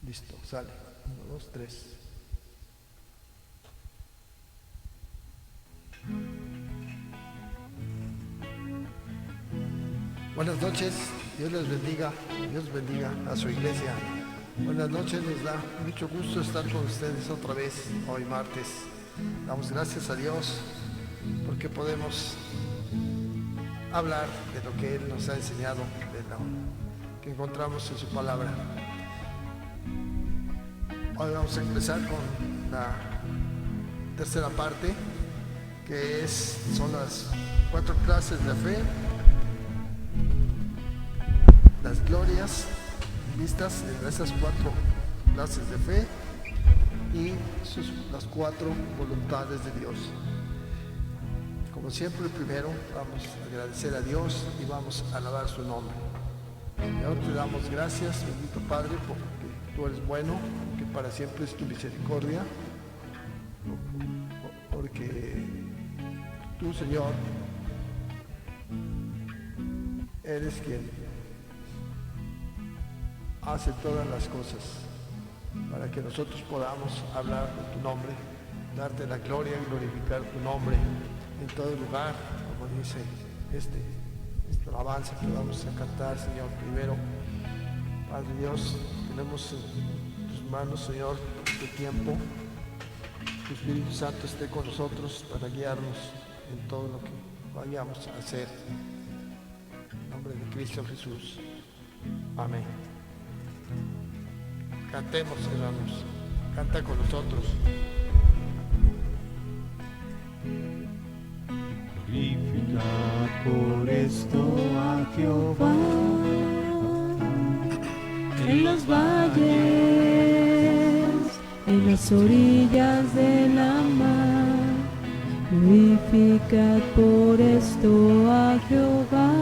Listo, sale. 1, 2, 3. Buenas noches, Dios les bendiga, Dios bendiga a su iglesia. Buenas noches, nos da mucho gusto estar con ustedes otra vez hoy martes. Damos gracias a Dios porque podemos hablar de lo que Él nos ha enseñado, de lo que encontramos en su palabra. Hoy vamos a empezar con la tercera parte, que son las 4 clases de fe, las glorias vistas en esas 4 clases de fe y las 4 voluntades de Dios. Como siempre, primero vamos a agradecer a Dios y vamos a alabar su nombre. Señor, te damos gracias, bendito Padre, porque tú eres bueno, que para siempre es tu misericordia, porque tú, Señor, eres quien hace todas las cosas para que nosotros podamos hablar de tu nombre, darte la gloria y glorificar tu nombre en todo lugar, como dice esta alabanza que vamos a cantar, Señor. Primero, Padre Dios, tenemos en tus manos, Señor, este tiempo. Tu Espíritu Santo esté con nosotros para guiarnos en todo lo que vayamos a hacer. En nombre de Cristo Jesús. Amén. Cantemos, hermanos. Canta con nosotros. Glorificad por esto a Jehová en los valles, en las orillas de la mar. Glorificad por esto a Jehová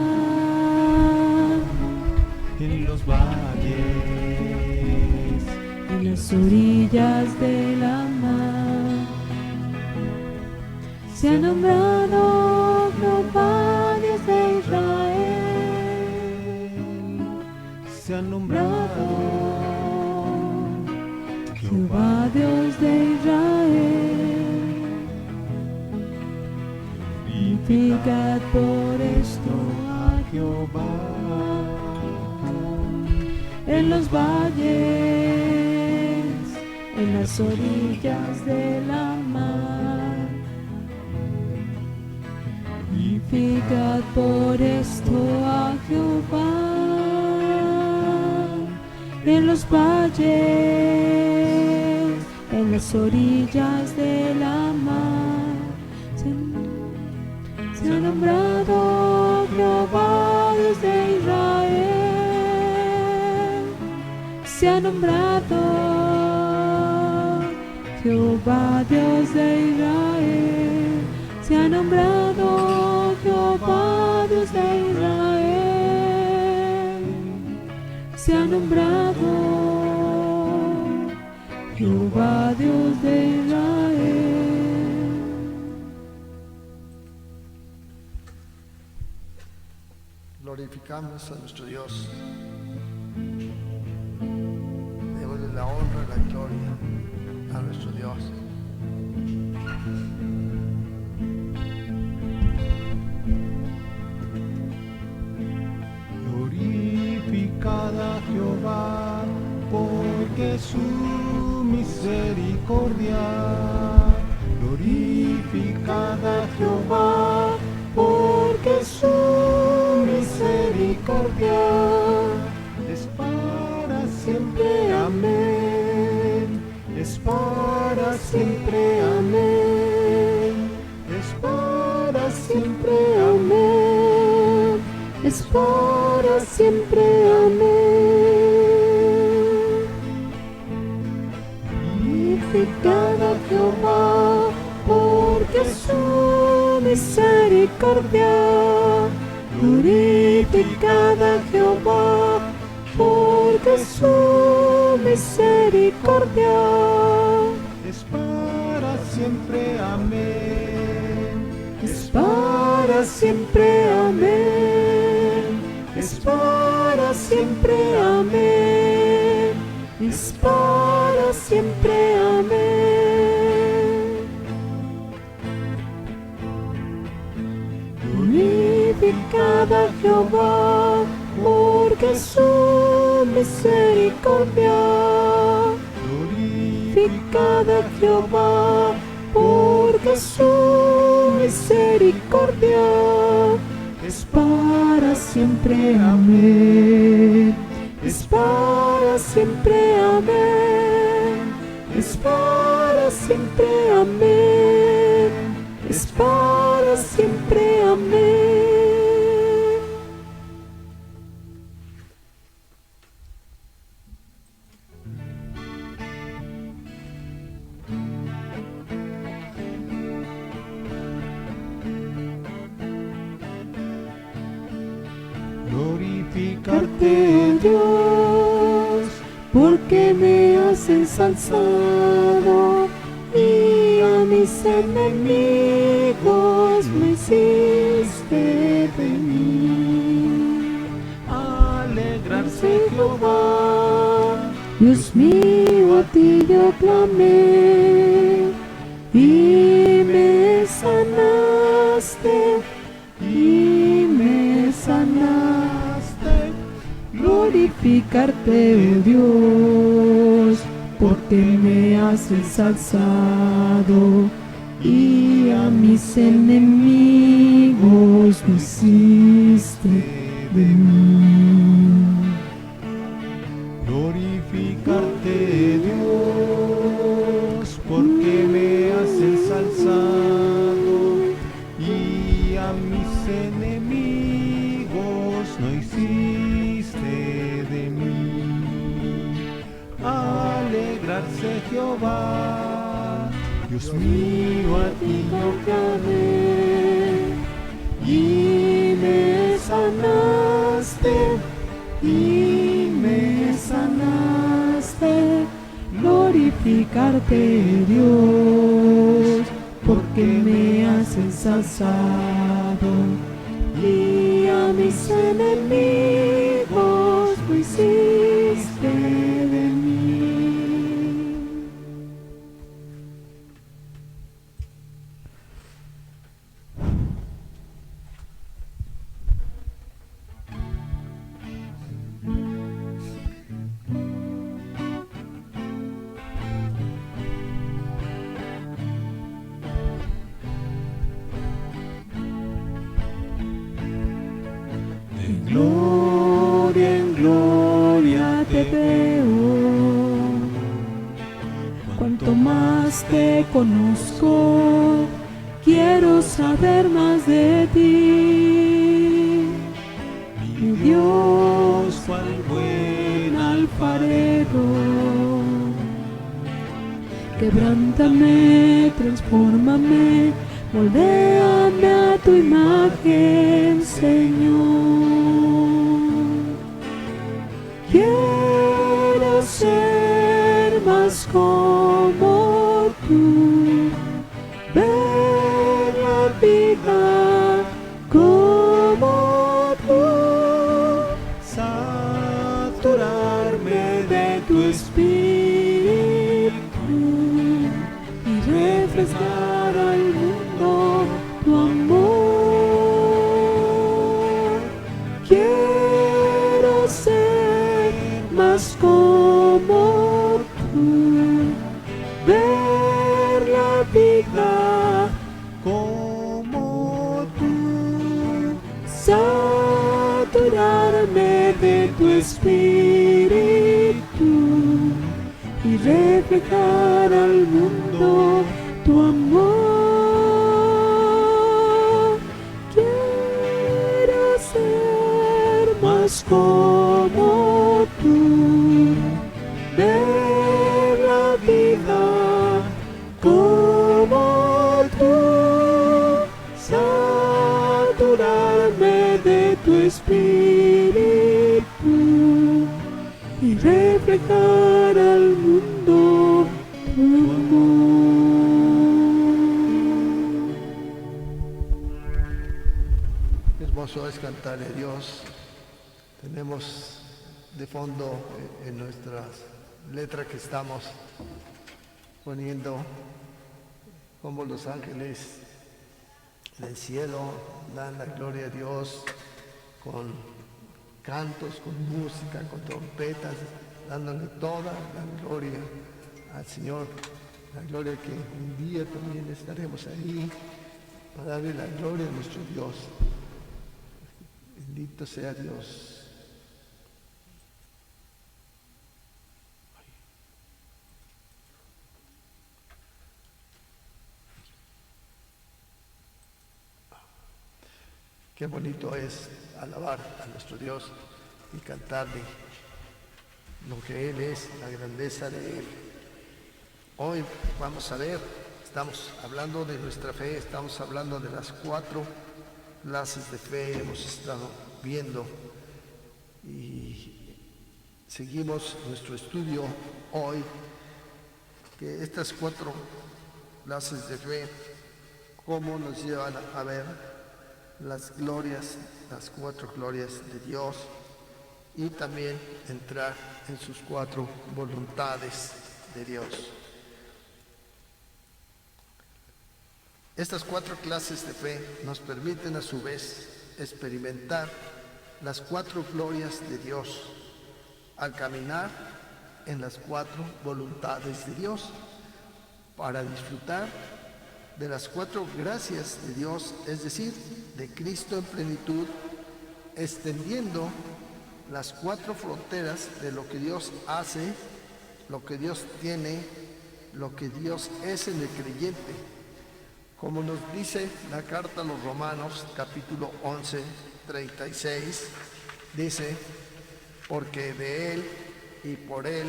en los valles, en las orillas de la mar. Se ha nombrado Jehová, Dios de Israel. se ha nombrado Jehová, Dios de Israel. Glorificad por esto a Jehová en los valles, en las orillas de la mar. Glorificad por esto a Jehová en los valles, en las orillas de la mar. Se ha nombrado Jehová, Dios de Israel. Se ha nombrado Jehová, Dios de Israel. Se ha nombrado Jehová, Dios de Israel. Se ha nombrado Jehová, Dios de Israel. Glorificamos a nuestro Dios. Démosle la honra y la gloria a nuestro Dios. Glorificad a Jehová, porque su misericordia. Glorificad a Jehová, porque su misericordia es para siempre. Amén. Es para siempre. Amén. Es para siempre. Amén. Es para siempre, amén. Glorificad a Jehová, porque su misericordia. Glorificad a Jehová, porque su misericordia Es para siempre. Amén. es para siempre, amén. Es para siempre, amén. es para siempre. Amén. Glorificad a Jehová, porque su misericordia. Glorificad a Jehová, porque su misericordia es para siempre. Amén. Es para siempre. Amén. Es para siempre. Amén. Es para siempre. Amén. Glorificarte, Dios, porque me has ensalzado y a mis enemigos me hiciste de mí. alegrarse Jehová, Dios mío, a ti yo clamé y me sanaste, y me sanaste. Glorificarte, Dios, porque me has ensalzado y a mis enemigos me hiciste de mí. Glorificarte, Dios, porque me has ensalzado y a mis enemigos no hiciste de mí. Alegrarse Jehová, Dios mío, a ti yo clamé y me sanaste, y me sanaste. Glorificarte, Dios, porque me has ensalzado y a mis enemigos me hiciste de mí. Gloria en gloria te veo, cuanto más te conozco, quiero saber más de ti. Mi Dios, cual buen alfarero, quebrántame, transfórmame, moldéame a tu imagen, Señor. Quiero ser más como tú, ver la vida como tú, saturarme de tu espíritu y refrescar al mundo tu amor. Quiero ser más como tú, ver la vida como tú, saturarme de tu espíritu y reflejar al mundo tu amor. Quiero ser más como tú, ver la vida como tú, saturarme de tu espíritu y reflejar al mundo tu amor. Hermoso es cantarle a Dios. Tenemos de fondo en nuestras letra que estamos poniendo, como los ángeles del cielo dan la gloria a Dios con cantos, con música, con trompetas, dándole toda la gloria al Señor, la gloria que un día también estaremos ahí para darle la gloria a nuestro Dios. Bendito sea Dios. Qué bonito es alabar a nuestro Dios y cantarle lo que Él es, la grandeza de Él. Hoy vamos a ver, estamos hablando de nuestra fe, estamos hablando de las 4 clases de fe, hemos estado viendo y seguimos nuestro estudio hoy, que estas 4 clases de fe, cómo nos llevan a ver las glorias, las 4 glorias de Dios, y también entrar en sus 4 voluntades de Dios. Estas 4 clases de fe nos permiten a su vez experimentar las 4 glorias de Dios al caminar en las 4 voluntades de Dios, para disfrutar de las 4 gracias de Dios, es decir, de Cristo en plenitud, extendiendo las 4 fronteras de lo que Dios hace, lo que Dios tiene, lo que Dios es en el creyente. Como nos dice la carta a los Romanos, capítulo 11, 36, dice, porque de Él y por Él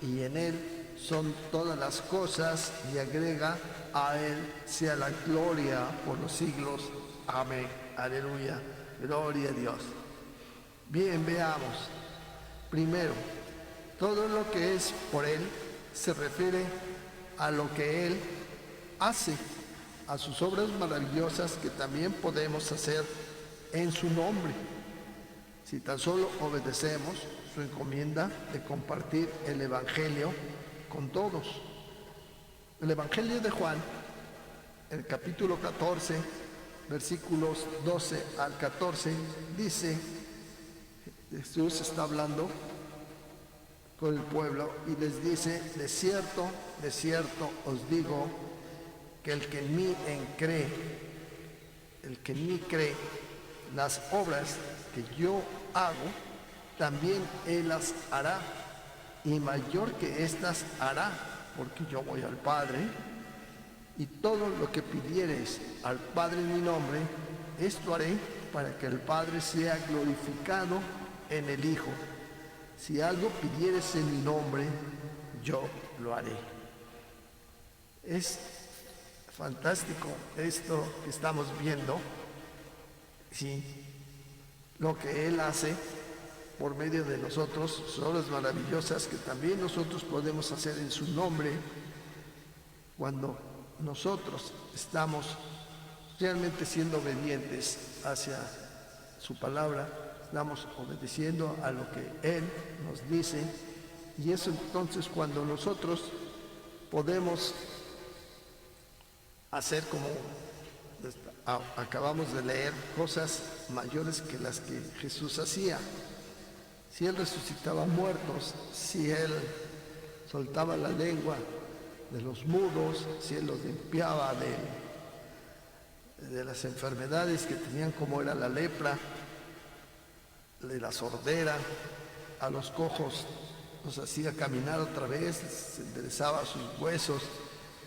y en Él son todas las cosas, y agrega, a Él sea la gloria por los siglos. Amén. Aleluya. Gloria a Dios. Bien, veamos. Primero, todo lo que es por Él se refiere a lo que Él hace, a sus obras maravillosas que también podemos hacer en su nombre, si tan solo obedecemos su encomienda de compartir el Evangelio con todos. El Evangelio de Juan, el capítulo 14, versículos 12 al 14, dice, Jesús está hablando con el pueblo y les dice, de cierto os digo, que el que en mí cree, las obras que yo hago, también Él las hará, y mayor que éstas hará, porque yo voy al Padre, y todo lo que pidiereis al Padre en mi nombre, esto haré, para que el Padre sea glorificado en el Hijo. Si algo pidieres en mi nombre, yo lo haré. Es fantástico esto que estamos viendo, ¿sí? Lo que Él hace por medio de nosotros, son obras maravillosas que también nosotros podemos hacer en su nombre, cuando nosotros estamos realmente siendo obedientes hacia su palabra, estamos obedeciendo a lo que Él nos dice, y es entonces cuando nosotros podemos hacer, como acabamos de leer, cosas mayores que las que Jesús hacía. Si Él resucitaba muertos, si Él soltaba la lengua de los mudos, si Él los limpiaba de las enfermedades que tenían, como era la lepra, de la sordera, a los cojos los hacía caminar otra vez, se enderezaba sus huesos,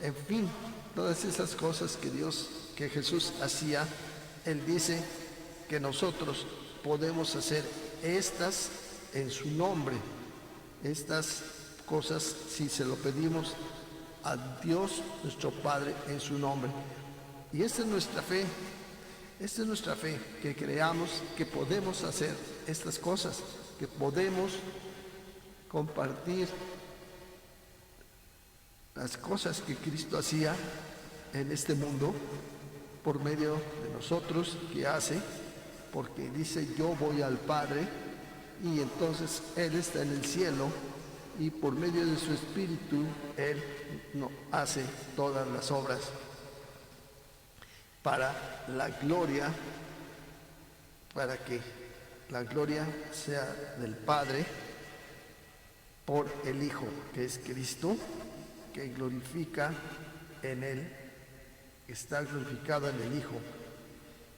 en fin, todas esas cosas que Jesús hacía, Él dice que nosotros podemos hacer estas en su nombre, estas cosas si se lo pedimos a Dios nuestro Padre en su nombre. Y esta es nuestra fe, que creamos que podemos hacer estas cosas, que podemos compartir las cosas que Cristo hacía en este mundo por medio de nosotros, que hace, porque dice, yo voy al Padre, y entonces Él está en el cielo y por medio de su Espíritu Él no hace todas las obras para la gloria, para que la gloria sea del Padre por el Hijo, que es Cristo, que glorifica en Él, está glorificado en el Hijo.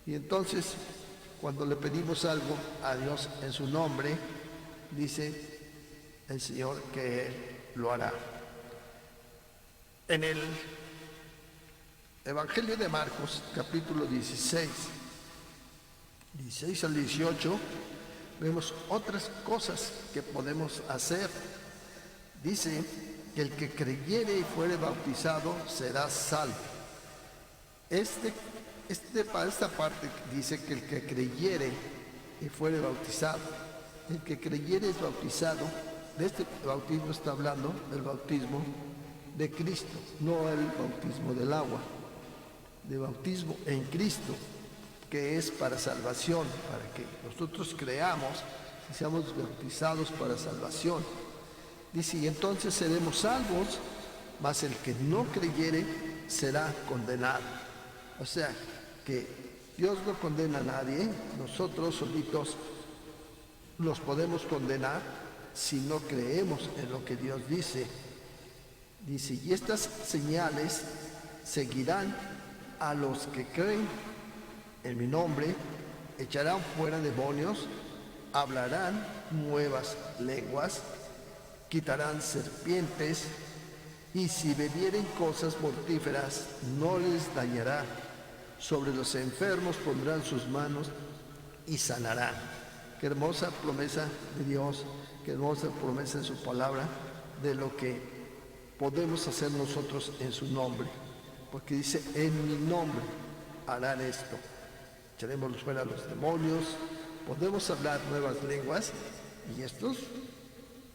Y entonces, cuando le pedimos algo a Dios en su nombre, dice el Señor que Él lo hará. En el Evangelio de Marcos, capítulo 16 al 18, vemos otras cosas que podemos hacer. Dice que el que creyere y fuere bautizado será salvo. Esta parte dice que el que creyere y fuere bautizado, el que creyere es bautizado. De este bautismo está hablando del bautismo de Cristo, no el bautismo del agua, de bautismo en Cristo, que es para salvación, para que nosotros creamos y seamos bautizados para salvación. Dice, y entonces seremos salvos, mas el que no creyere será condenado. O sea, que Dios no condena a nadie, nosotros solitos nos podemos condenar si no creemos en lo que Dios dice. Dice, y estas señales seguirán a los que creen en mi nombre, echarán fuera demonios, hablarán nuevas lenguas, quitarán serpientes, y si bebieren cosas mortíferas no les dañará. Sobre los enfermos pondrán sus manos y sanarán. Qué hermosa promesa de Dios, qué hermosa promesa en su palabra de lo que podemos hacer nosotros en su nombre. Porque dice, en mi nombre harán esto. Echaremos fuera a los demonios, podemos hablar nuevas lenguas, y estos,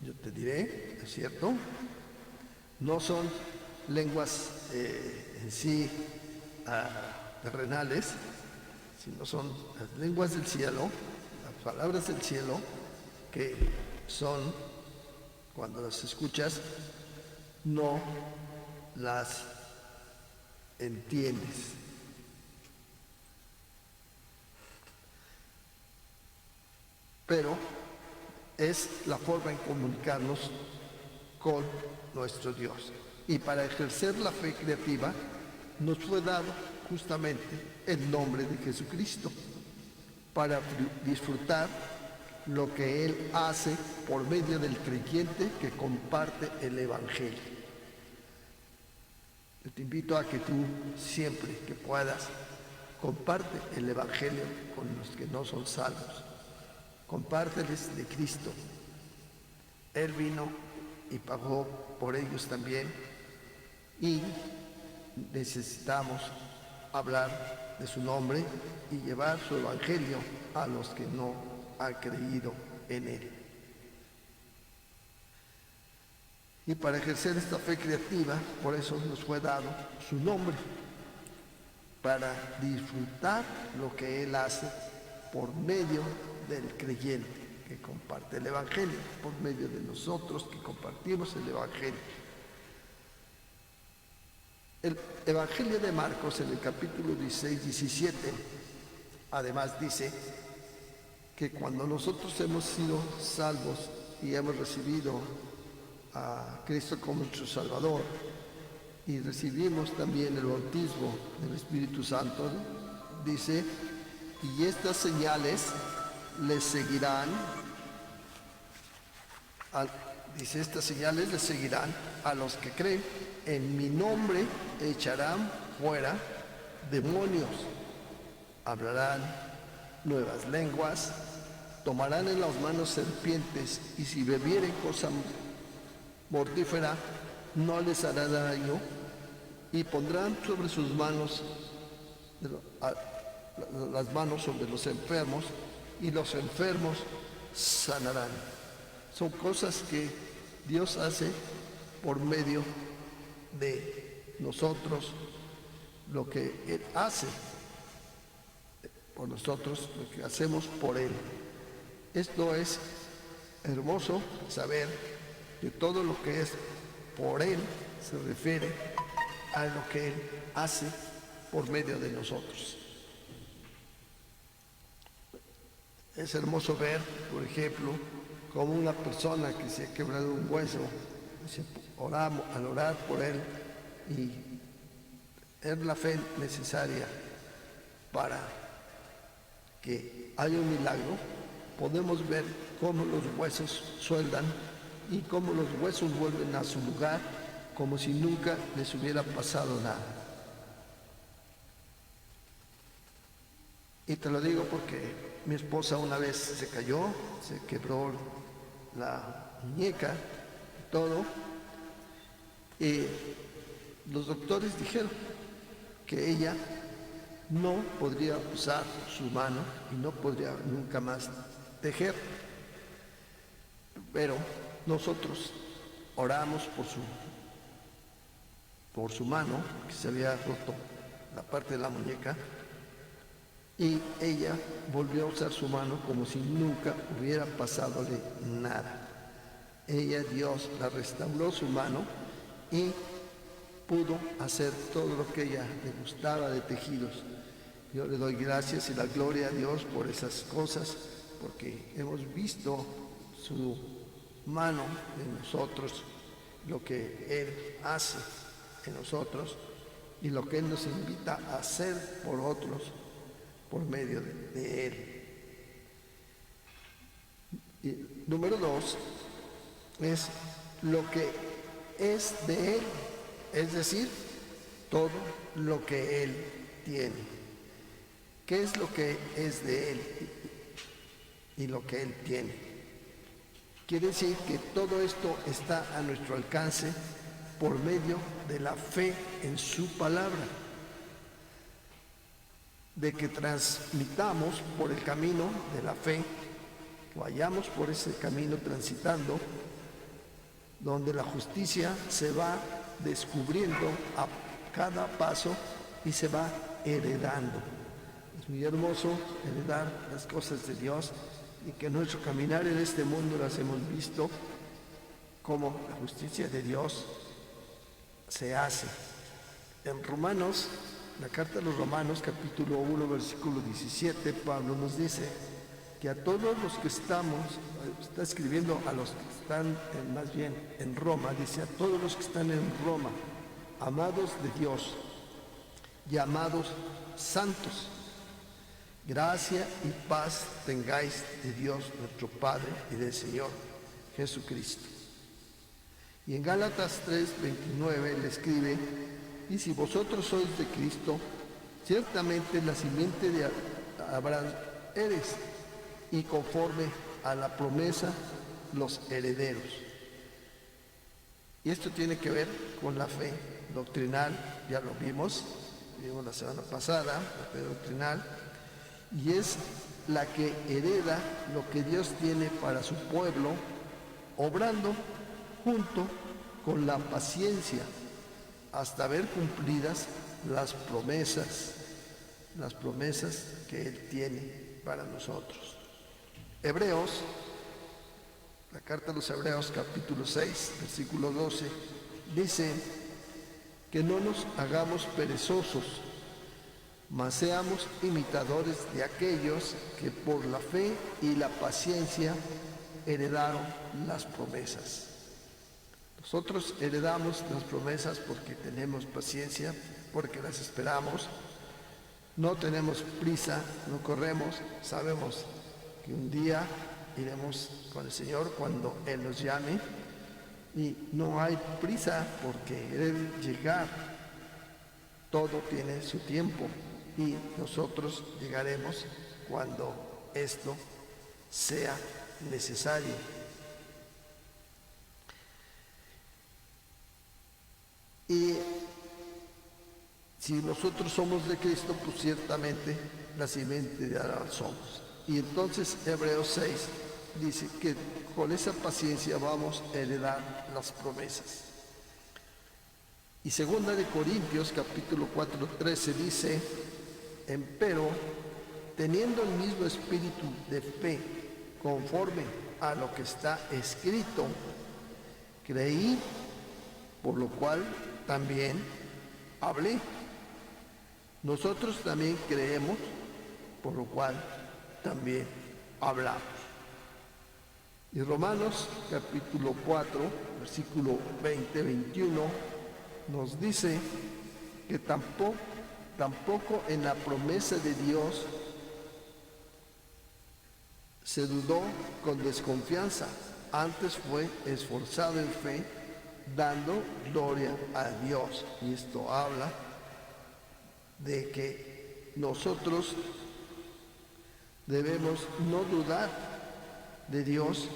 yo te diré, es cierto, no son lenguas en sí terrenales, sino son las lenguas del cielo, las palabras del cielo, que son, cuando las escuchas, no las entiendes. Pero es la forma en comunicarnos con nuestro Dios. Y para ejercer la fe creativa nos fue dado justamente el nombre de Jesucristo, para disfrutar lo que Él hace por medio del creyente que comparte el Evangelio. Yo te invito a que tú siempre que puedas comparte el Evangelio con los que no son salvos. Compárteles de Cristo. Él vino y pagó por ellos también, y necesitamos hablar de su nombre y llevar su evangelio a los que no han creído en él. Y para ejercer esta fe creativa, por eso nos fue dado su nombre, para disfrutar lo que él hace por medio del creyente que comparte el evangelio, por medio de nosotros que compartimos el evangelio. El Evangelio de Marcos, en el capítulo 16-17, además dice que cuando nosotros hemos sido salvos y hemos recibido a Cristo como nuestro Salvador y recibimos también el bautismo del Espíritu Santo, dice, y estas señales les seguirán, estas señales les seguirán a los que creen. En mi nombre echarán fuera demonios, hablarán nuevas lenguas, tomarán en las manos serpientes, y si bebieren cosa mortífera no les hará daño, y pondrán sobre sus manos las manos sobre los enfermos, y los enfermos sanarán. Son cosas que Dios hace por medio de nosotros, lo que Él hace por nosotros, lo que hacemos por Él. Esto es hermoso, saber que todo lo que es por Él se refiere a lo que Él hace por medio de nosotros. Es hermoso ver, por ejemplo, como una persona que se ha quebrado un hueso, al orar por él y es la fe necesaria para que haya un milagro, podemos ver cómo los huesos sueldan y cómo los huesos vuelven a su lugar como si nunca les hubiera pasado nada. Y te lo digo porque mi esposa una vez se cayó, se quebró la muñeca y todo, y los doctores dijeron que ella no podría usar su mano y no podría nunca más tejer. Pero nosotros oramos por su mano, que se había roto la parte de la muñeca, y ella volvió a usar su mano como si nunca hubiera pasadole nada. Ella, Dios, la restauró su mano y pudo hacer todo lo que ella le gustaba de tejidos. Yo le doy gracias y la gloria a Dios por esas cosas, porque hemos visto su mano en nosotros, lo que Él hace en nosotros y lo que Él nos invita a hacer por otros por medio de Él. Y número 2 es lo que es de Él, es decir, todo lo que Él tiene. ¿Qué es lo que es de Él y lo que Él tiene? Quiere decir que todo esto está a nuestro alcance por medio de la fe en su palabra, de que transmitamos por el camino de la fe, vayamos por ese camino transitando, donde la justicia se va descubriendo a cada paso y se va heredando. Es muy hermoso heredar las cosas de Dios y que nuestro caminar en este mundo las hemos visto como la justicia de Dios se hace. En Romanos, la carta a los Romanos, capítulo 1, versículo 17, Pablo nos dice que a todos los que está escribiendo a los que están más bien en Roma, dice a todos los que están en Roma, amados de Dios, llamados santos, gracia y paz tengáis de Dios nuestro Padre y del Señor Jesucristo. Y en Gálatas 3:29 le escribe: y si vosotros sois de Cristo, ciertamente la simiente de Abraham eres, y conforme a la promesa los herederos. Y esto tiene que ver con la fe doctrinal, ya lo vimos la semana pasada, la fe doctrinal, y es la que hereda lo que Dios tiene para su pueblo, obrando junto con la paciencia hasta ver cumplidas las promesas que Él tiene para nosotros. Hebreos, la carta a los Hebreos, capítulo 6, versículo 12, dice que no nos hagamos perezosos, mas seamos imitadores de aquellos que por la fe y la paciencia heredaron las promesas. Nosotros heredamos las promesas porque tenemos paciencia, porque las esperamos, no tenemos prisa, no corremos, sabemos que un día iremos con el Señor cuando Él nos llame y no hay prisa porque debe llegar, todo tiene su tiempo y nosotros llegaremos cuando esto sea necesario. Y si nosotros somos de Cristo, pues ciertamente la simiente de Abraham somos. Y entonces Hebreos 6 dice que con esa paciencia vamos a heredar las promesas. Y segunda de Corintios capítulo 4:13 dice: empero, teniendo el mismo espíritu de fe, conforme a lo que está escrito, Creí, por lo cual también hablé. Nosotros también creemos, por lo cual también hablamos. Y Romanos capítulo 4, versículo 20-21 nos dice que tampoco en la promesa de Dios se dudó con desconfianza, antes fue esforzado en fe, dando gloria a Dios. Y esto habla de que nosotros debemos no dudar de Dios,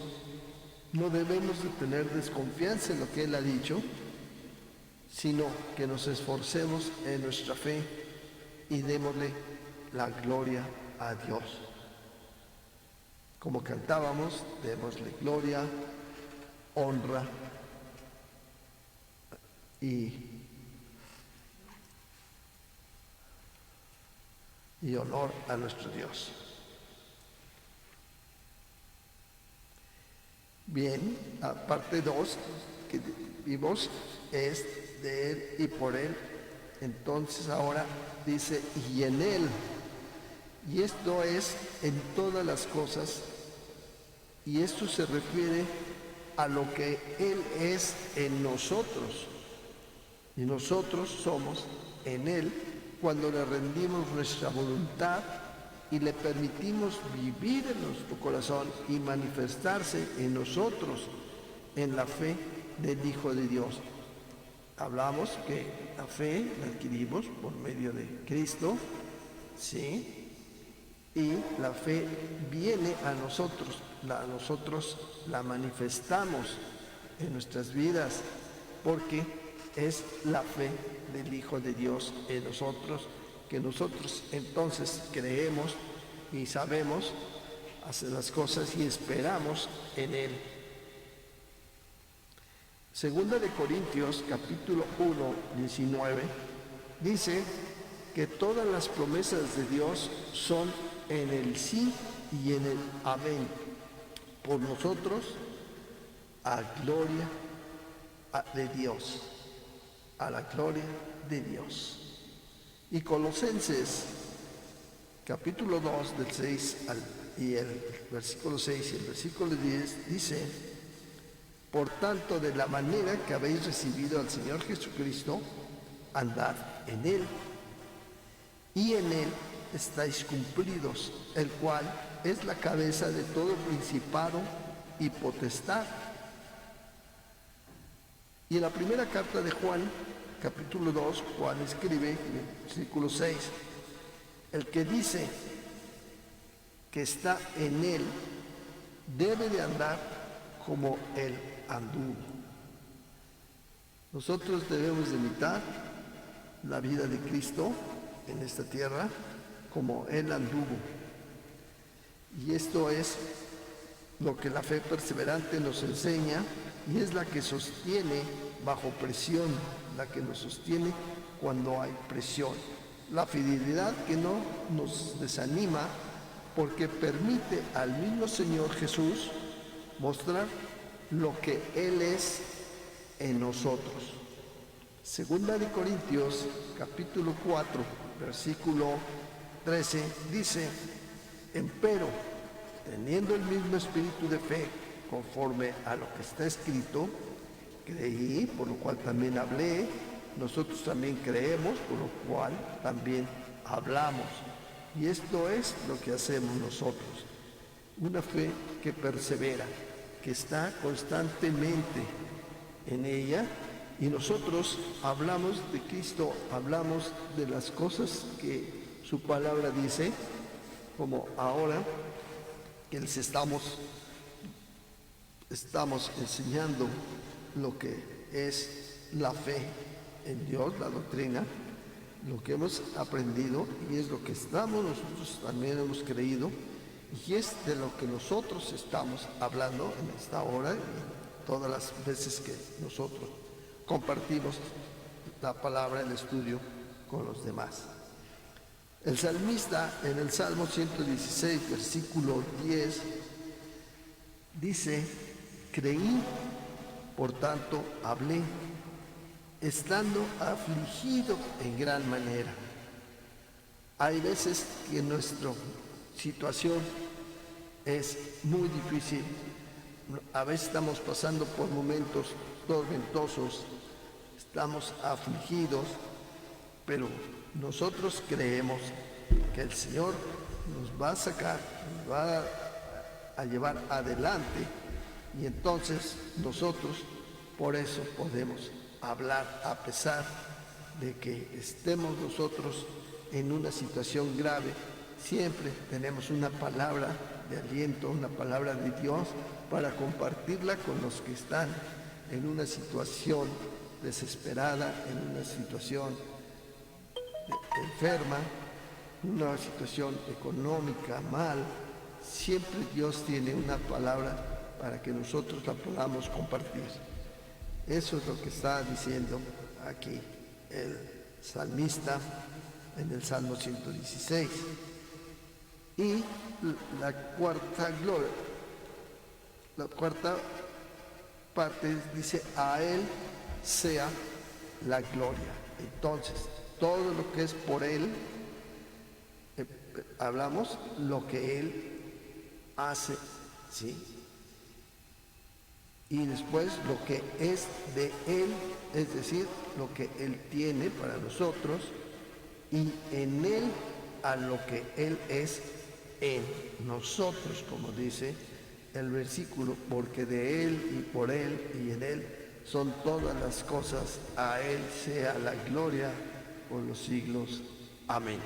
no debemos de tener desconfianza en lo que Él ha dicho, sino que nos esforcemos en nuestra fe y démosle la gloria a Dios. Como cantábamos, démosle gloria, honra y honor a nuestro Dios. Bien, la parte 2 que vimos es de Él y por Él. Entonces ahora dice, y en Él. Y esto es en todas las cosas. Y esto se refiere a lo que Él es en nosotros. Y nosotros somos en Él cuando le rendimos nuestra voluntad y le permitimos vivir en nuestro corazón y manifestarse en nosotros en la fe del Hijo de Dios. Hablamos que la fe la adquirimos por medio de Cristo, ¿sí? Y la fe viene a nosotros la manifestamos en nuestras vidas, porque es la fe del Hijo de Dios en nosotros, que nosotros entonces creemos y sabemos hacer las cosas y esperamos en Él. Segunda de Corintios, capítulo 1, 19, dice que todas las promesas de Dios son en el sí y en el amén, por nosotros, a gloria de Dios, a la gloria de Dios. Y Colosenses, capítulo 2, del 6 y el versículo 6 y el versículo 10, dice, por tanto, de la manera que habéis recibido al Señor Jesucristo, andad en Él, y en Él estáis cumplidos, el cual es la cabeza de todo principado y potestad. Y en la primera carta de Juan, capítulo 2, Juan escribe, en el versículo 6, el que dice que está en Él debe de andar como Él anduvo. Nosotros debemos de imitar la vida de Cristo en esta tierra como Él anduvo. Y esto es lo que la fe perseverante nos enseña y es la que sostiene bajo presión, la que nos sostiene cuando hay presión. La fidelidad que no nos desanima porque permite al mismo Señor Jesús mostrar lo que Él es en nosotros. Segunda de Corintios, capítulo 4, versículo 13, dice, empero, teniendo el mismo espíritu de fe, conforme a lo que está escrito, creí, por lo cual también hablé, nosotros también creemos, por lo cual también hablamos. Y esto es lo que hacemos nosotros, una fe que persevera, que está constantemente en ella, y nosotros hablamos de Cristo, hablamos de las cosas que su palabra dice, como ahora que les estamos enseñando lo que es la fe en Dios, la doctrina, lo que hemos aprendido y es lo que nosotros también hemos creído y es de lo que nosotros estamos hablando en esta hora y todas las veces que nosotros compartimos la palabra, el estudio con los demás. El salmista en el Salmo 116, versículo 10, dice, creí Por tanto, hablé, estando afligido en gran manera. Hay veces que nuestra situación es muy difícil. A veces estamos pasando por momentos tormentosos, estamos afligidos, pero nosotros creemos que el Señor nos va a sacar, nos va a llevar adelante, y entonces nosotros por eso podemos hablar a pesar de que estemos nosotros en una situación grave. Siempre tenemos una palabra de aliento, una palabra de Dios para compartirla con los que están en una situación desesperada, en una situación enferma, una situación económica mal. Siempre Dios tiene una palabra para que nosotros la podamos compartir. Eso es lo que está diciendo aquí el salmista en el Salmo 116. Y la cuarta parte dice: a Él sea la gloria. Entonces, todo lo que es por Él, hablamos lo que Él hace, ¿sí? Y después lo que es de Él, es decir, lo que Él tiene para nosotros, y en Él a lo que Él es en nosotros, como dice el versículo, porque de Él y por Él y en Él son todas las cosas, a Él sea la gloria por los siglos. Amén.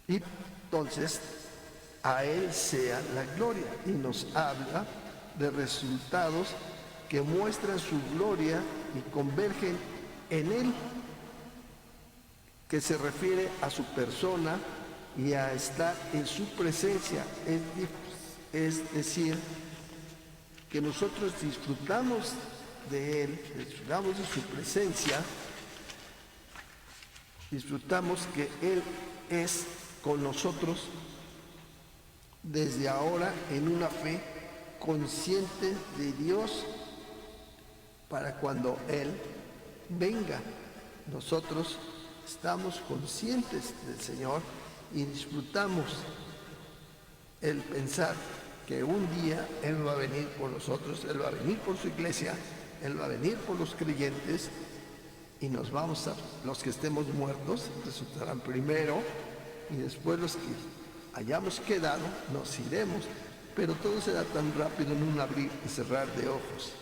Y entonces, a Él sea la gloria, y nos habla de resultados que muestran su gloria y convergen en Él, que se refiere a su persona y a estar en su presencia. Es decir, que nosotros disfrutamos de Él, disfrutamos de su presencia, disfrutamos que Él es con nosotros desde ahora en una fe consciente de Dios, para cuando Él venga. Nosotros estamos conscientes del Señor y disfrutamos el pensar que un día Él va a venir por nosotros, Él va a venir por su iglesia, Él va a venir por los creyentes, y los que estemos muertos resucitarán primero, y después los que hayamos quedado nos iremos, pero todo será tan rápido en un abrir y cerrar de ojos.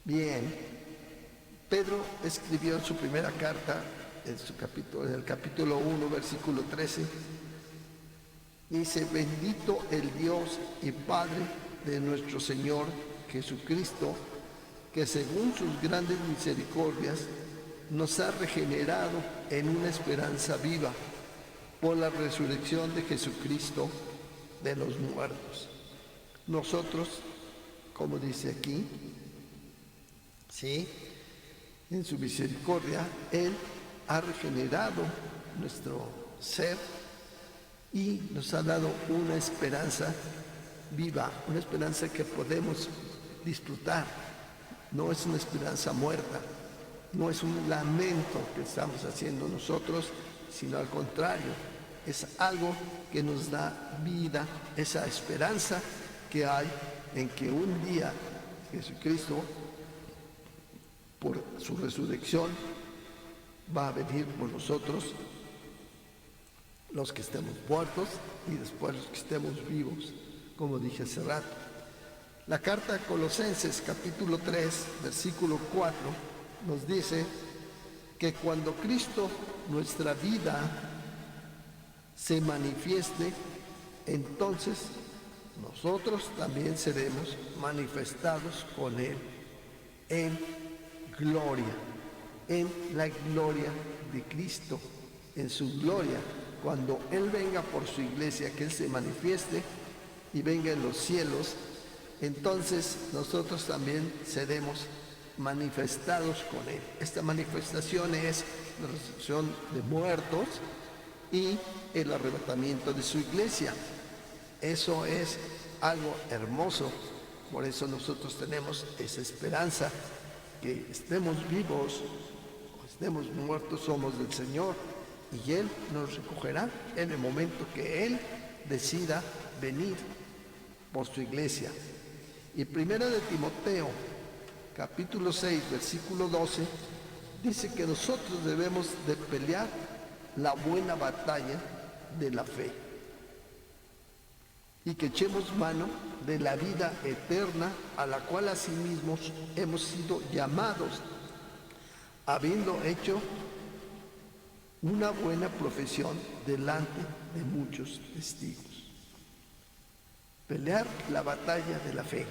Bien, Pedro escribió en su primera carta, en el capítulo 1, versículo 13, dice: bendito el Dios y Padre de nuestro Señor Jesucristo, que según sus grandes misericordias nos ha regenerado en una esperanza viva por la resurrección de Jesucristo de los muertos. Nosotros, como dice aquí, ¿sí?, en su misericordia, Él ha regenerado nuestro ser y nos ha dado una esperanza viva, una esperanza que podemos disfrutar. No es una esperanza muerta, no es un lamento que estamos haciendo nosotros, sino al contrario, es algo que nos da vida, esa esperanza que hay en que un día Jesucristo, por su resurrección, va a venir por nosotros, los que estemos muertos, y después los que estemos vivos, como dije hace rato. La carta a Colosenses, capítulo 3, versículo 4, nos dice que cuando Cristo, nuestra vida, se manifieste, entonces nosotros también seremos manifestados con Él en gloria, en la gloria de Cristo, en su gloria. Cuando Él venga por su iglesia, que Él se manifieste y venga en los cielos, entonces nosotros también seremos manifestados con Él. Esta manifestación es la resurrección de muertos y el arrebatamiento de su iglesia. Eso es algo hermoso Por eso nosotros tenemos esa esperanza, que estemos vivos o estemos muertos, somos del Señor, y Él nos recogerá en el momento que Él decida venir por su iglesia. Y primera de Timoteo, capítulo 6, versículo 12, dice que nosotros debemos de pelear la buena batalla de la fe y que echemos mano de la vida eterna, a la cual asimismo hemos sido llamados, habiendo hecho una buena profesión delante de muchos testigos. Pelear la batalla de la fe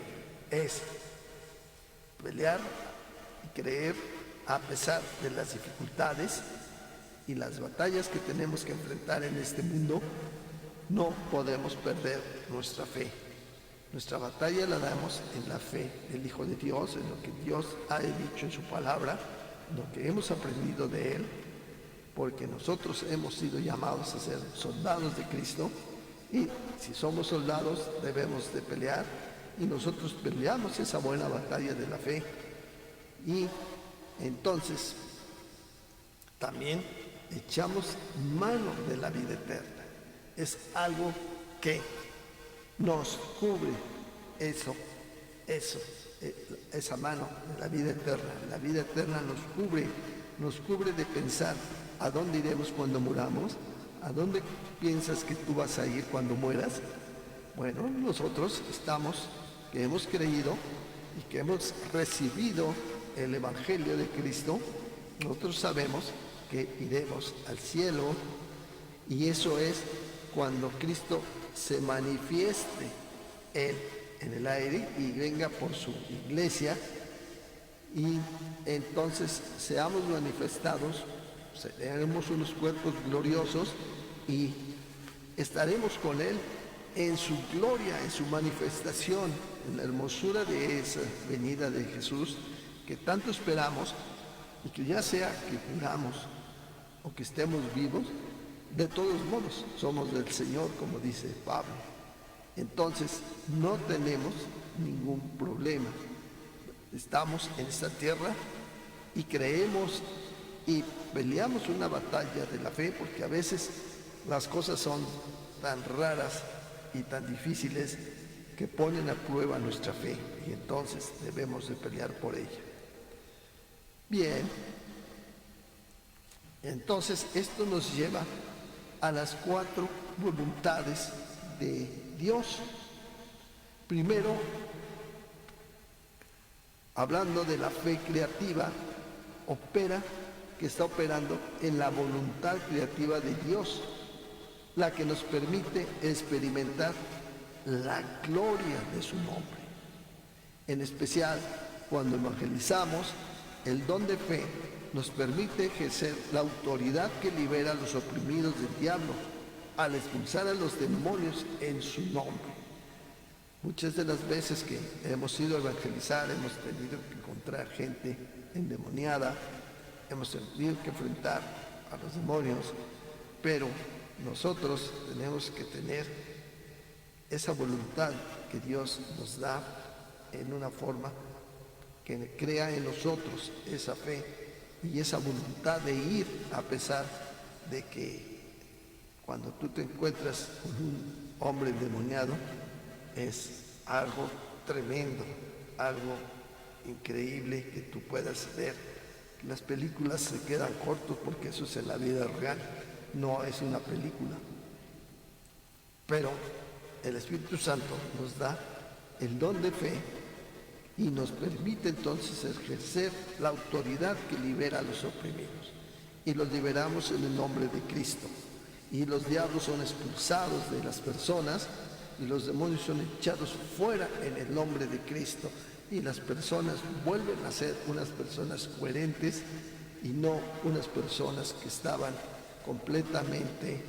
es pelear y creer a pesar de las dificultades y las batallas que tenemos que enfrentar en este mundo. No podemos perder nuestra fe. Nuestra batalla la damos en la fe del Hijo de Dios, en lo que Dios ha dicho en su palabra, lo que hemos aprendido de Él, porque nosotros hemos sido llamados a ser soldados de Cristo, y si somos soldados debemos de pelear, y nosotros peleamos esa buena batalla de la fe. Y entonces también echamos mano de la vida eterna. Es algo que nos cubre esa mano de la vida eterna. La vida eterna nos cubre de pensar a dónde iremos cuando muramos, a dónde piensas que tú vas a ir cuando mueras. Bueno, nosotros que hemos creído y que hemos recibido el Evangelio de Cristo, nosotros sabemos que iremos al cielo, y eso es cuando Cristo se manifieste Él en el aire y venga por su iglesia, y entonces seamos manifestados, seremos unos cuerpos gloriosos y estaremos con Él en su gloria, en su manifestación, en la hermosura de esa venida de Jesús que tanto esperamos, y que ya sea que muramos o que estemos vivos, de todos modos somos del Señor, como dice Pablo. Entonces no tenemos ningún problema. Estamos en esta tierra y creemos y peleamos una batalla de la fe, porque a veces las cosas son tan raras y tan difíciles que ponen a prueba nuestra fe, y entonces debemos de pelear por ella. Bien, entonces esto nos lleva a las 4 voluntades de Dios. Primero, hablando de la fe creativa, que está operando en la voluntad creativa de Dios, la que nos permite experimentar la gloria de su nombre. En especial, cuando evangelizamos, el don de fe nos permite ejercer la autoridad que libera a los oprimidos del diablo al expulsar a los demonios en su nombre. Muchas de las veces que hemos ido a evangelizar hemos tenido que encontrar gente endemoniada, hemos tenido que enfrentar a los demonios, pero nosotros tenemos que tener esa voluntad que Dios nos da en una forma que crea en nosotros esa fe y esa voluntad de ir, a pesar de que cuando tú te encuentras con un hombre endemoniado es algo tremendo, algo increíble que tú puedas ver. Las películas se quedan cortos porque eso es en la vida real, no es una película. Pero el Espíritu Santo nos da el don de fe y nos permite entonces ejercer la autoridad que libera a los oprimidos. Y los liberamos en el nombre de Cristo. Y los diablos son expulsados de las personas y los demonios son echados fuera en el nombre de Cristo. Y las personas vuelven a ser unas personas coherentes y no unas personas que estaban completamente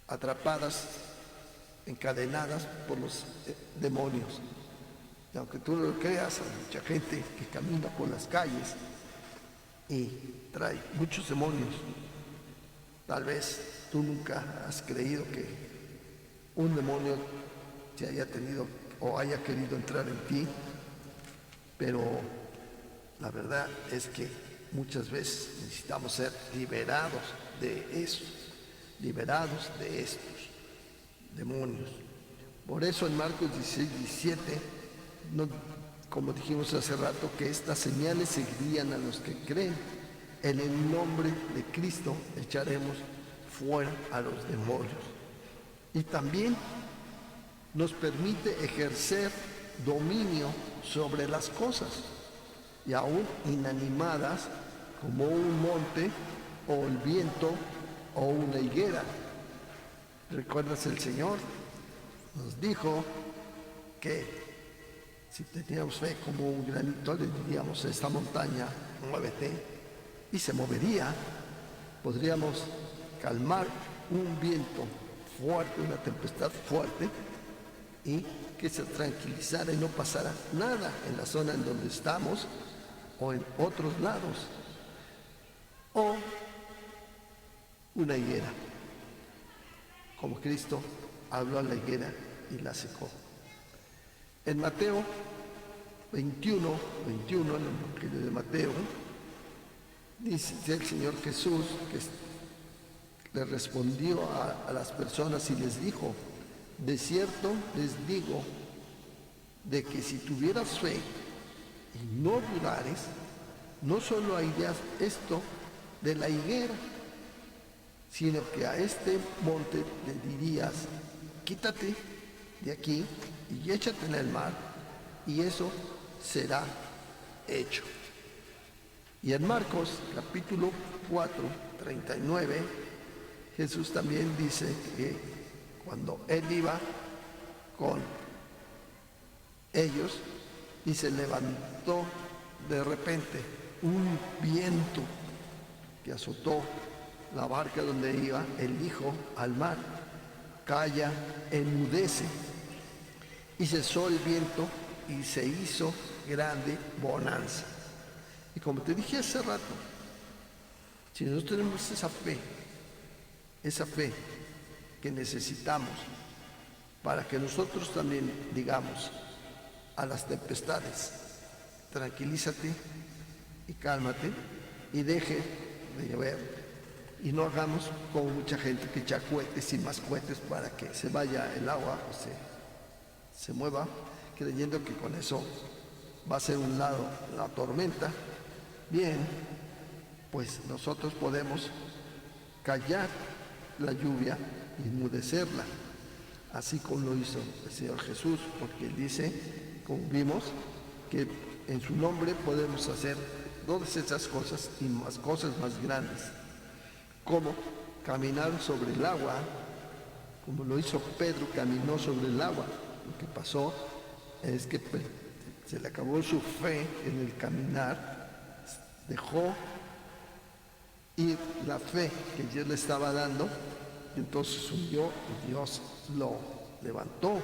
atrapadas, encadenadas por los demonios. Y aunque tú no lo creas, hay mucha gente que camina por las calles y trae muchos demonios. Tal vez tú nunca has creído que un demonio si haya tenido o haya querido entrar en ti, pero la verdad es que muchas veces necesitamos ser liberados de eso, liberados de estos demonios. Por eso en Marcos 16:17, como dijimos hace rato, que estas señales seguirían a los que creen. En el nombre de Cristo echaremos fuera a los demonios. Y también nos permite ejercer dominio sobre las cosas, y aún inanimadas, como un monte o el viento o una higuera. ¿Recuerdas? El Señor nos dijo que si teníamos fe como un granito, le diríamos a esta montaña, muévete, y se movería. Podríamos calmar un viento fuerte, una tempestad fuerte, y que se tranquilizara y no pasara nada en la zona en donde estamos o en otros lados. O una higuera, como Cristo habló a la higuera y la secó. En Mateo 21, en el Evangelio de Mateo, dice el Señor Jesús que le respondió a las personas y les dijo: de cierto les digo, de que si tuvieras fe y no dudares, no solo harías esto de la higuera, sino que a este monte le dirías: quítate de aquí y échate en el mar, y eso será hecho. Y en Marcos capítulo 4, 39, Jesús también dice que cuando él iba con ellos y se levantó de repente un viento que azotó la barca donde iba, él dijo al mar: calla, enmudece. Y cesó el viento y se hizo grande bonanza. Y como te dije hace rato, si nosotros tenemos esa fe que necesitamos para que nosotros también digamos a las tempestades: tranquilízate y cálmate y deje de llover, y no hagamos como mucha gente que echa cohetes y más cohetes para que se vaya el agua o se mueva, creyendo que con eso va a ser un lado la tormenta. Bien, pues nosotros podemos callar la lluvia y enmudecerla, así como lo hizo el Señor Jesús, porque él dice, como vimos, que en su nombre podemos hacer todas esas cosas y más cosas más grandes, como caminar sobre el agua, como lo hizo Pedro, caminó sobre el agua. Lo que pasó es que se le acabó su fe en el caminar, dejó ir la fe que Dios le estaba dando, y entonces huyó y Dios lo levantó.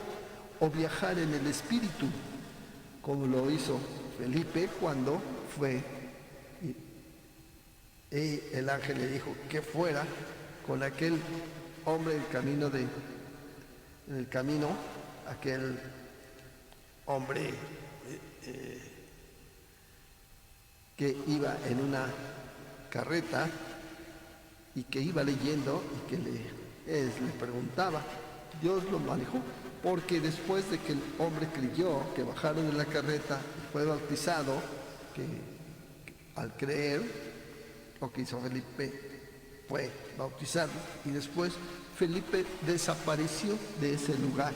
O viajar en el Espíritu, como lo hizo Felipe cuando fue y el ángel le dijo que fuera con aquel hombre en el camino, aquel hombre que iba en una carreta y que iba leyendo, y que le preguntaba. Dios lo manejó, porque después de que el hombre creyó, que bajaron de la carreta y fue bautizado, que al creer, lo que hizo Felipe fue bautizarlo, y después Felipe desapareció de ese lugar,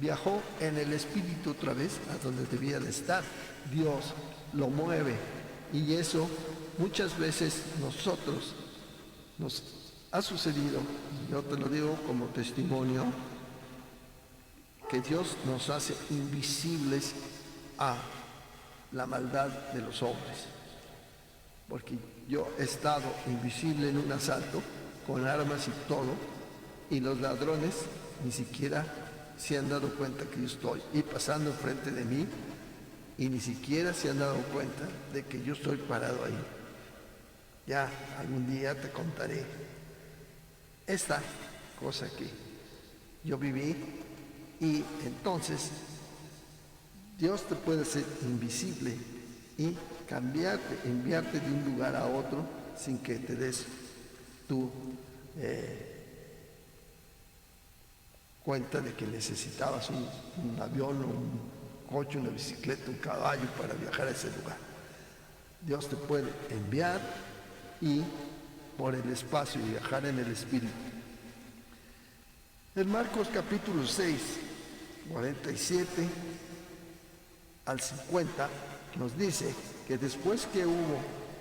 viajó en el Espíritu otra vez a donde debía de estar. Dios lo mueve, y eso muchas veces nosotros nos ha sucedido. Yo te lo digo como testimonio, que Dios nos hace invisibles a la maldad de los hombres, porque yo he estado invisible en un asalto con armas y todo, y los ladrones ni siquiera se han dado cuenta que yo estoy y pasando enfrente de mí, y ni siquiera se han dado cuenta de que yo estoy parado ahí. Ya algún día te contaré esta cosa que yo viví Y entonces Dios te puede hacer invisible y cambiarte, enviarte de un lugar a otro sin que te des tú cuenta de que necesitabas un avión, un coche, una bicicleta, un caballo para viajar a ese lugar. Dios te puede enviar y por el espacio viajar en el Espíritu. En Marcos capítulo 6, 47 al 50 nos dice que después que hubo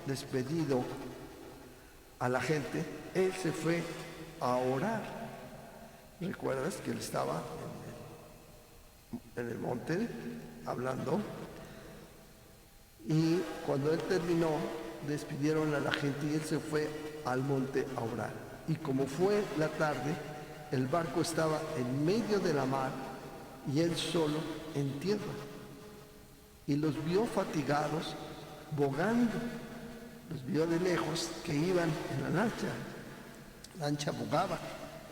despedido a la gente, él se fue a orar. ¿Recuerdas que él estaba en el monte hablando? Y cuando él terminó, despidieron a la gente y él se fue al monte a orar. Y como fue la tarde, el barco estaba en medio de la mar y él solo en tierra. Y los vio fatigados, bogando. Los vio de lejos que iban en la lancha. La lancha bogaba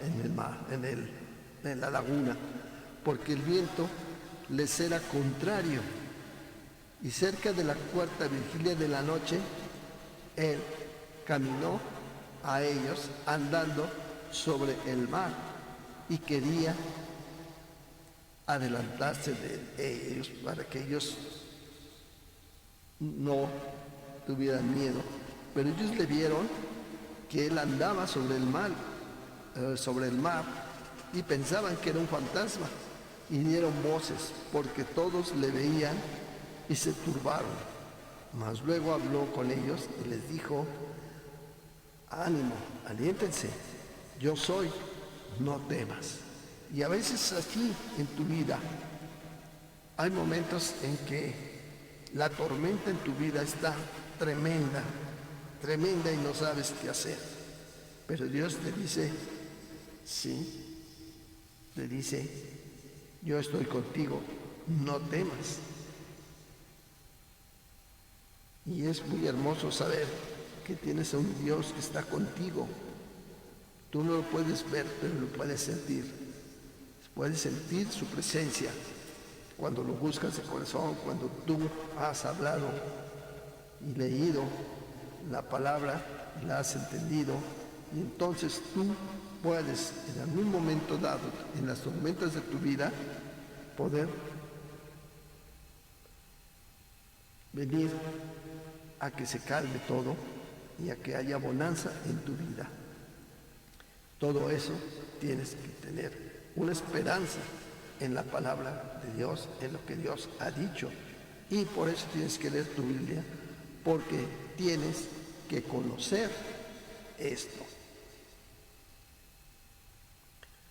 en el mar, en la laguna, porque el viento les era contrario. Y cerca de la cuarta vigilia de la noche, él caminó a ellos andando sobre el mar y quería adelantarse de ellos para que ellos no tuvieran miedo. Pero ellos le vieron que él andaba sobre el mar y pensaban que era un fantasma y dieron voces porque todos le veían y se turbaron. Mas luego habló con ellos y les dijo: ánimo, aliéntense, yo soy, no temas. Y a veces aquí en tu vida hay momentos en que la tormenta en tu vida está tremenda, tremenda y no sabes qué hacer. Pero Dios te dice, sí, te dice, yo estoy contigo, no temas. Y es muy hermoso saber que tienes a un Dios que está contigo. Tú no lo puedes ver, pero lo puedes sentir. Puedes sentir su presencia cuando lo buscas de corazón, cuando tú has hablado y leído la palabra y la has entendido. Y entonces tú puedes en algún momento dado, en las tormentas de tu vida, poder venir a que se calme todo y a que haya bonanza en tu vida. Todo eso tienes que tener una esperanza en la palabra de Dios, en lo que Dios ha dicho. Y por eso tienes que leer tu Biblia, porque tienes que conocer esto.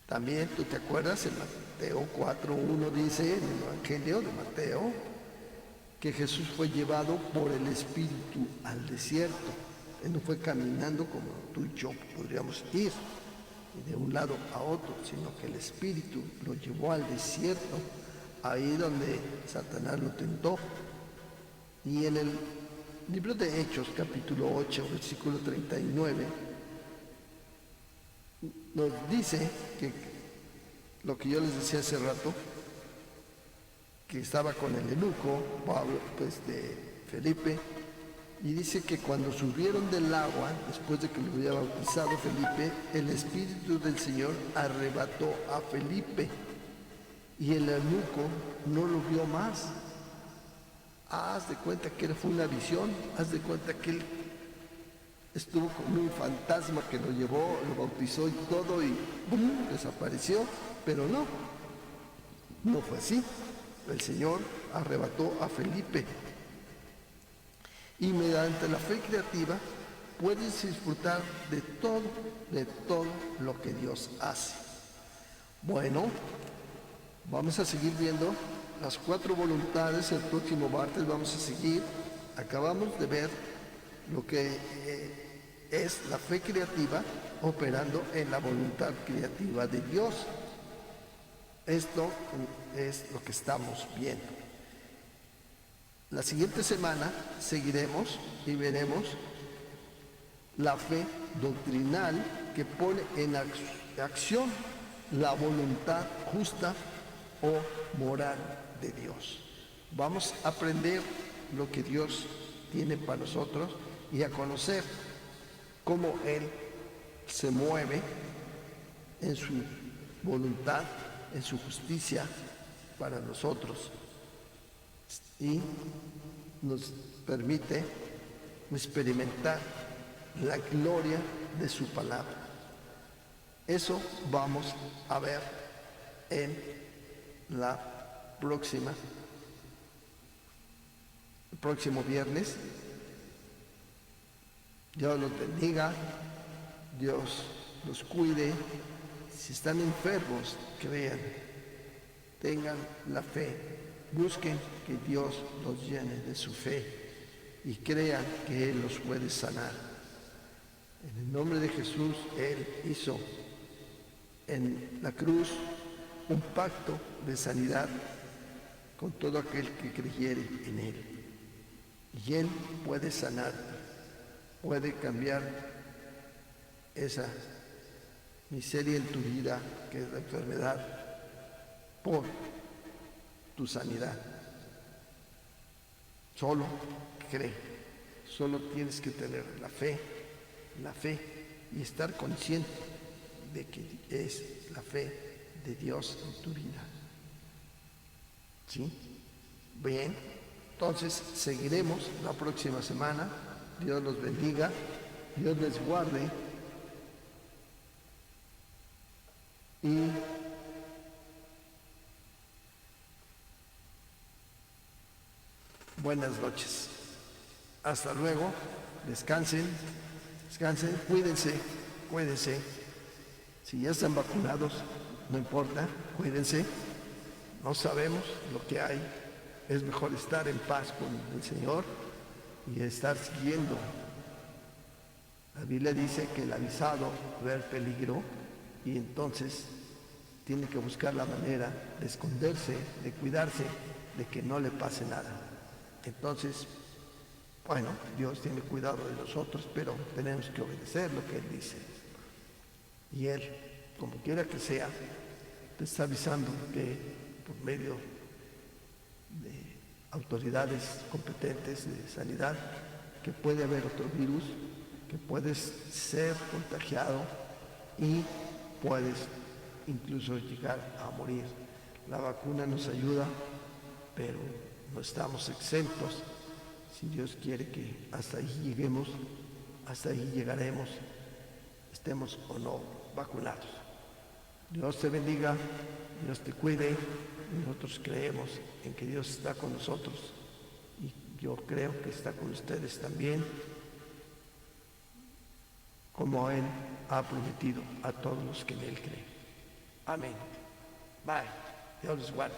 También tú te acuerdas en Mateo 4:1 dice, en el Evangelio de Mateo, que Jesús fue llevado por el Espíritu al desierto. Él no fue caminando como tú y yo podríamos ir de un lado a otro, sino que el Espíritu lo llevó al desierto, ahí donde Satanás lo tentó. Y en el libro de Hechos, capítulo 8, versículo 39, nos dice que lo que yo les decía hace rato, que estaba con el eunuco, Pablo, de Felipe, y dice que cuando subieron del agua, después de que lo había bautizado Felipe, el Espíritu del Señor arrebató a Felipe y el eunuco no lo vio más. Haz de cuenta que fue una visión, haz de cuenta que él estuvo como un fantasma que lo llevó, lo bautizó y todo y ¡bum!, desapareció, pero no fue así. El Señor arrebató a Felipe. Y mediante la fe creativa puedes disfrutar de todo lo que Dios hace. Bueno, vamos a seguir viendo las 4 voluntades. El próximo martes vamos a seguir. Acabamos de ver lo que es la fe creativa operando en la voluntad creativa de Dios. Esto es lo que estamos viendo. La siguiente semana seguiremos y veremos la fe doctrinal que pone en acción la voluntad justa o moral de Dios. Vamos a aprender lo que Dios tiene para nosotros y a conocer cómo Él se mueve en su voluntad, en su justicia para nosotros, y nos permite experimentar la gloria de su palabra. Eso vamos a ver en el próximo viernes. Dios los bendiga, Dios los cuide. Si están enfermos, crean, tengan la fe, busquen que Dios los llene de su fe y crean que Él los puede sanar. En el nombre de Jesús, Él hizo en la cruz un pacto de sanidad con todo aquel que creyere en Él. Y Él puede sanar, puede cambiar esa miseria en tu vida, que es la enfermedad, por tu sanidad. Solo cree, solo tienes que tener la fe y estar consciente de que es la fe de Dios en tu vida. ¿Sí? Bien, entonces seguiremos la próxima semana. Dios los bendiga, Dios les guarde y buenas noches. Hasta luego, descansen, cuídense. Si ya están vacunados, no importa, cuídense. No sabemos lo que hay. Es mejor estar en paz con el Señor y estar siguiendo. La Biblia dice que el avisado ve el peligro y entonces tiene que buscar la manera de esconderse, de cuidarse, de que no le pase nada. Entonces, bueno, Dios tiene cuidado de nosotros, pero tenemos que obedecer lo que Él dice. Y Él, como quiera que sea, te está avisando que por medio de autoridades competentes de sanidad, que puede haber otro virus, que puedes ser contagiado y puedes incluso llegar a morir. La vacuna nos ayuda, pero no estamos exentos. Si Dios quiere que hasta ahí lleguemos, hasta ahí llegaremos, estemos o no vacunados. Dios te bendiga, Dios te cuide. Nosotros creemos en que Dios está con nosotros y yo creo que está con ustedes también, como Él ha prometido a todos los que en Él creen. Amén. Bye. Dios les guarde.